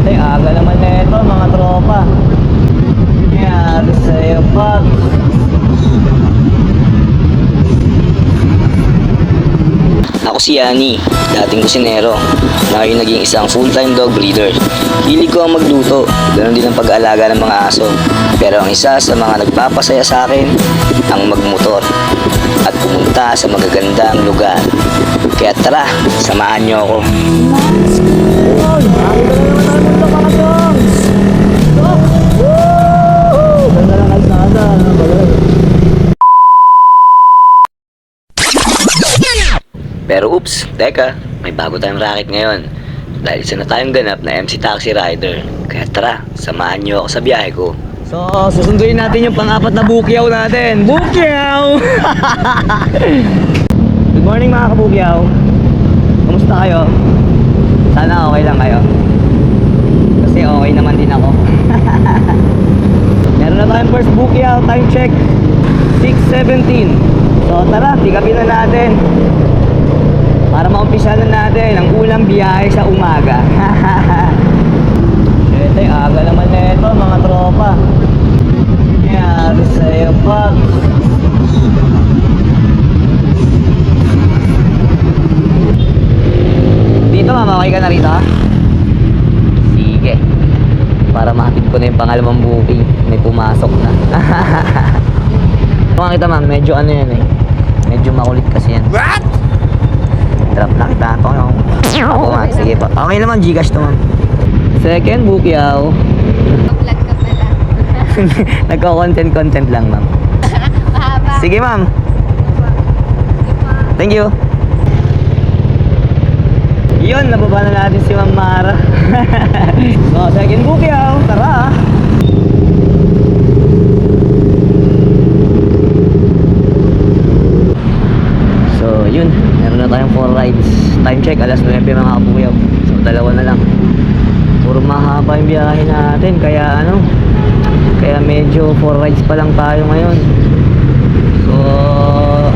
Shit, aga naman na ito mga tropa. Nangyari sa'yo, Pops. Ako si Yani, dating kusinero, na ngayon naging isang full-time dog breeder. Hilig ko ang magluto, ganoon din ang pag-aalaga ng mga aso. Pero ang isa sa mga nagpapasaya sa akin, ang magmotor at pumunta sa magagandang lugar. Kaya tara, samahan niyo ako. Ganda lang kalsada, ano ba yun? Pero oops, teka, may bago tayong racket ngayon. Dahil isa na tayong ganap na MC Taxi Rider. Kaya tara, samahan niyo ako sa biyahe ko. So, susunduin natin yung pang-apat na bukyaw natin. Bukyaw! Good morning mga kabukyaw. Kumusta kayo? Sana okay lang kayo. Kasi okay naman din ako. Meron na tayong first bukyaw. Time check 6:17. So tara, tikapin na natin para maumpisahan na natin ang unang biyahe sa umaga. Shit, aga naman na ito mga tropa. Nangyari sa'yo, Pops. Dito ma'am, okay ka na rito? Sige, para makatid ko na yung pangalawang booking. May pumasok na. Kung kita ma'am, medyo ano yan eh, medyo makulit kasi yan. What? Drop na kita ito. Ako ma'am, sige pa. Okay naman, Gcash to ma'am. Second bukyaw. Vlog ka pala. Nagko-content lang ma'am. Mahaba. Sige ma'am. Thank you. Yun, nababa na natin si Ma'am Mara. So, second bukyaw. Tara. So, yun. Meron na tayong 4 rides. Time check, alas 9 mga kabukyaw. So, dalawa na lang. Puro mahaba yung biyahe natin. Kaya ano, kaya medyo 4 rides pa lang tayo ngayon. So,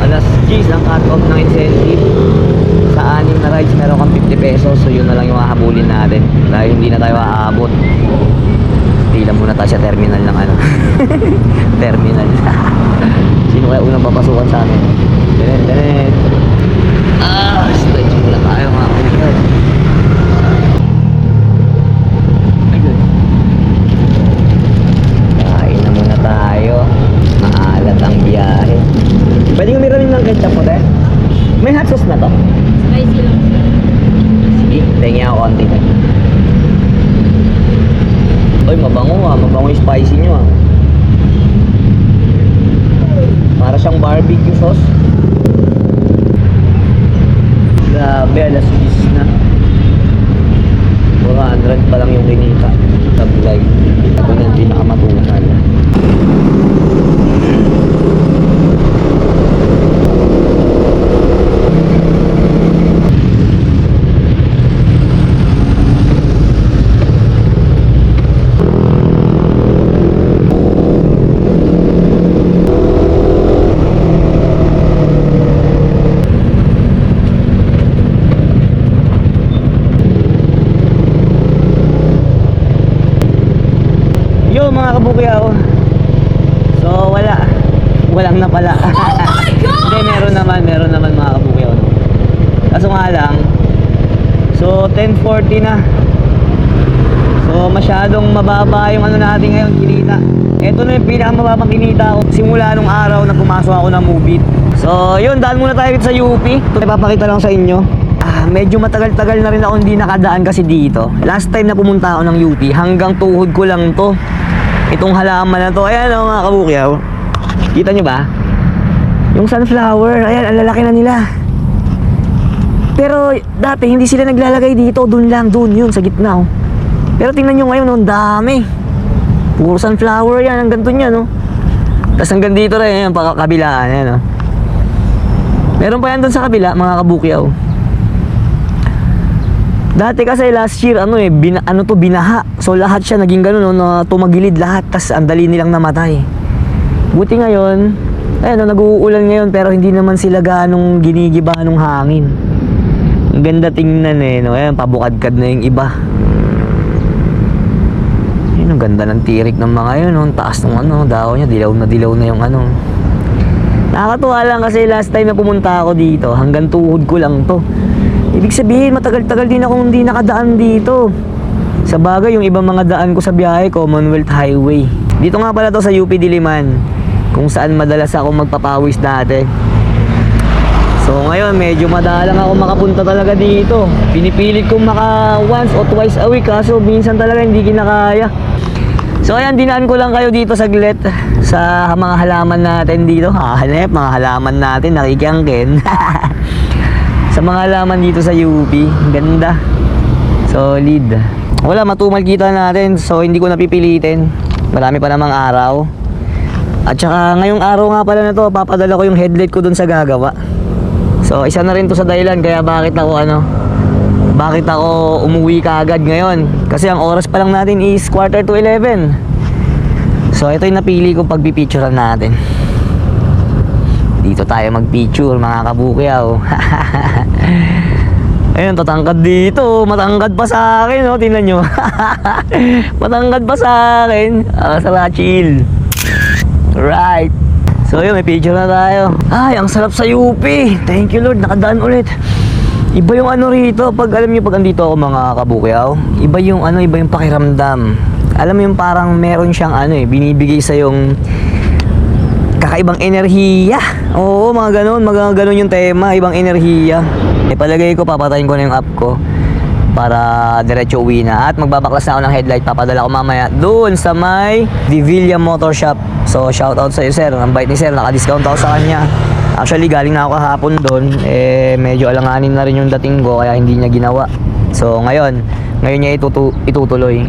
alas 10 lang cut-off ng incentive. Sa 6 na rides meron kang 50 pesos. So yun na lang yung hahabulin natin. Dahil hindi na tayo aabot. Pila muna tayo sa terminal ng ano. Terminal. Sino kaya unang papasukan sa amin? Danet. Stretch muna tayo mga kaibigan. Kain na muna tayo. Maalat ang biyahe. Pwede umiramin ng ketchup mo, te? May hot sauce na to? Spicy lang. Sige, tingin ako konti. Uy, mabango ah. Mabango yung spicy nyo ah. Para siyang barbecue sauce. Grabe, alas 10 na. 400 pa lang yung kinita sa vlog. Ito na yung pinakamatunan. Mga kabukyaw. So walang na pala. Oh my God! Hindi, meron naman mga kabukyaw, no? Kaso nga lang, so 10:40 na. So masyadong mababa yung ano natin ngayon, kinita. Ito na yung pinakamababang kinita ko simula nung araw na pumasok ako ng Mubit. So yun, daan muna tayo sa UP. Ito ipapakita lang sa inyo. Medyo matagal-tagal na rin ako hindi nakadaan kasi dito. Last time na pumunta ako ng UP, hanggang tuhod ko lang to. Itong halaman na to, ayan o mga kabukyaw. Kita nyo ba? Yung sunflower, ayan, ang lalaki na nila. Pero dati hindi sila naglalagay dito, dun lang, dun, yun, sa gitna oh. Pero tingnan nyo ngayon, ang dami. Puro sunflower yan, ang ganito niya, no? Tapos hanggang dito rin, yan, kabilaan, yan, oh. Meron pa yan dun sa kabila, mga kabukyaw. Dati kasi last year binaha. So lahat siya naging gano'n, no, na tumagilid lahat, tas ang dali nilang namatay. Buti ngayon, ayun, nag-uulan ngayon pero hindi naman sila ganong ginigiba ng hangin. Ang ganda tingnan eh, no. Ayan, pabukadkad na yung iba. Ayun, ang ganda ng tirik ng mga yun. Ang taas ng dahon niya. Dilaw na yung Nakakatuwa lang kasi last time na pumunta ako dito, hanggang tuhod ko lang to. Ibig sabihin, matagal-tagal din akong hindi nakadaan dito. Sa bagay, yung ibang mga daan ko sa biyahe, Commonwealth Highway. Dito nga pala to sa UP Diliman, kung saan madalas ako magpapawis dati. So ngayon, medyo madalang ako makapunta talaga dito. Pinipilit kong maka once or twice a week, kaso minsan talaga hindi kinakaya. So ayan, dinaan ko lang kayo dito saglit sa mga halaman natin dito. Hanep, mga halaman natin, nakikiangkin. Sa mga halaman dito sa UP, ganda. Solid. Wala, matumal kita natin, so hindi ko napipilitin. Marami pa namang araw. At saka ngayong araw nga pala na to, papadala ko yung headlight ko dun sa gagawa. So isa na rin to sa dahilan kaya bakit ako umuwi kaagad ngayon. Kasi ang oras pa lang natin is 11:45. So ito yung napili kong pagpipicturean natin. Dito tayo magpicture mga kabukyaw. Ayun, tatangkad dito. Matangkad pa sa akin, oh. Tingnan nyo. Matangkad pa sa akin. Sarap chill. Right. So yun, may picture na tayo. Ay, ang sarap sa UP. Thank you Lord, nakadaan ulit. Iba yung rito, pag alam niyo pag andito ako mga kabukyaw, iba yung pakiramdam. Alam mo yung parang meron siyang binibigay sa yung kakaibang enerhiya. Oo, mga ganun yung tema, ibang enerhiya. Palagay ko, papatayin ko na yung app ko para diretso uwi na. At magbabaklas na ako ng headlight, papadala ko mamaya doon sa may Divilla Motor Shop. So shoutout sa iyo sir, ang bait ni sir, naka-discount ako sa kanya. Actually galing na ako kahapon doon, medyo alanganin na rin yung dating ko kaya hindi niya ginawa. So ngayon niya itutuloy.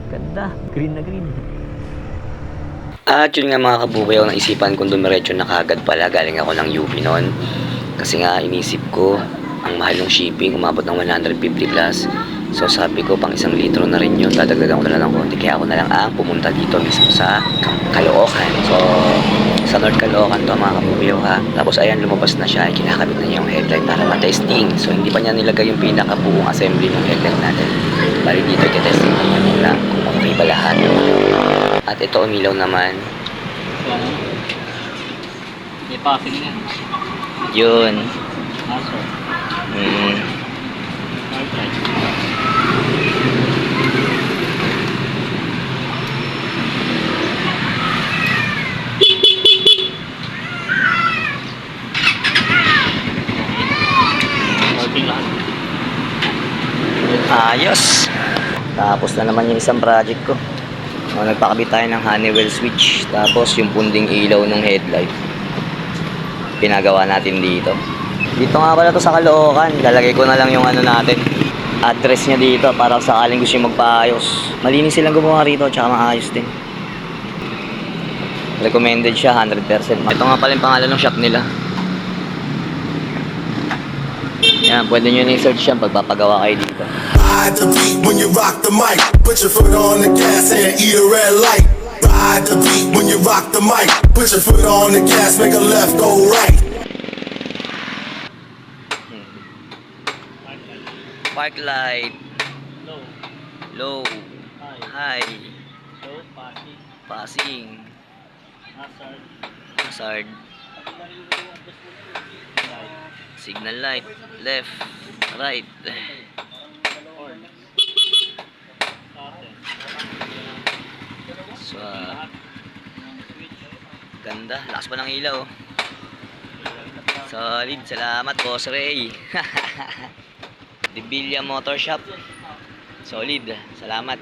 Ganda, green na green. At yun nga mga kabukyaw, naisipan kong dumiretso na kagad pala, galing ako ng UP noon. Kasi nga inisip ko, ang mahal ng shipping, umabot ng 150 plus. So sabi ko, pang 1 litro na rin yun, dadagdagan ko na lang ng konti. Kaya ako na lang ang pumunta dito mismo sa Caloocan. So sa North Caloocan to mga kabukyaw ha. Tapos ayan, lumabas na siya, kinakabit na niya yung headlight para matesting. So hindi pa niya nilagay yung pinakabuong assembly ng headlight natin. Bali dito, i-testing na niya muna kung okay ba lahat. At ito, umilaw naman. May passing na. Yun. Aso. Working lahat. Ayos. Tapos na naman yung isang project ko. Nagpakabit tayo ng Honeywell switch. Tapos yung punding ilaw ng headlight, pinagawa natin dito. Dito nga pala to sa Caloocan. Lalagay ko na lang yung ano natin, address niya dito para sakaling gusto yung magpaayos. Malinis silang gumawa rito, tsaka maayos din. Recommended siya 100%. Ito nga pala yung pangalan ng shop nila. Yan, pwede nyo na-search yan pagpapagawa kayo dito. Ride the beat when you rock the mic. Put your foot on the gas and eat a red light. Ride the beat when you rock the mic. Put your foot on the gas, make a left, go right. Park light. Low. Low. High. High. Low. Passing. Passing. Hazard. Hazard. Signal light. Left. Right. Horn. Starter. So, Switch. ganda. Lakas pa ng ilaw. Solid. Salamat, Boss Ray. Dibilya Motor Shop. Solid. Salamat.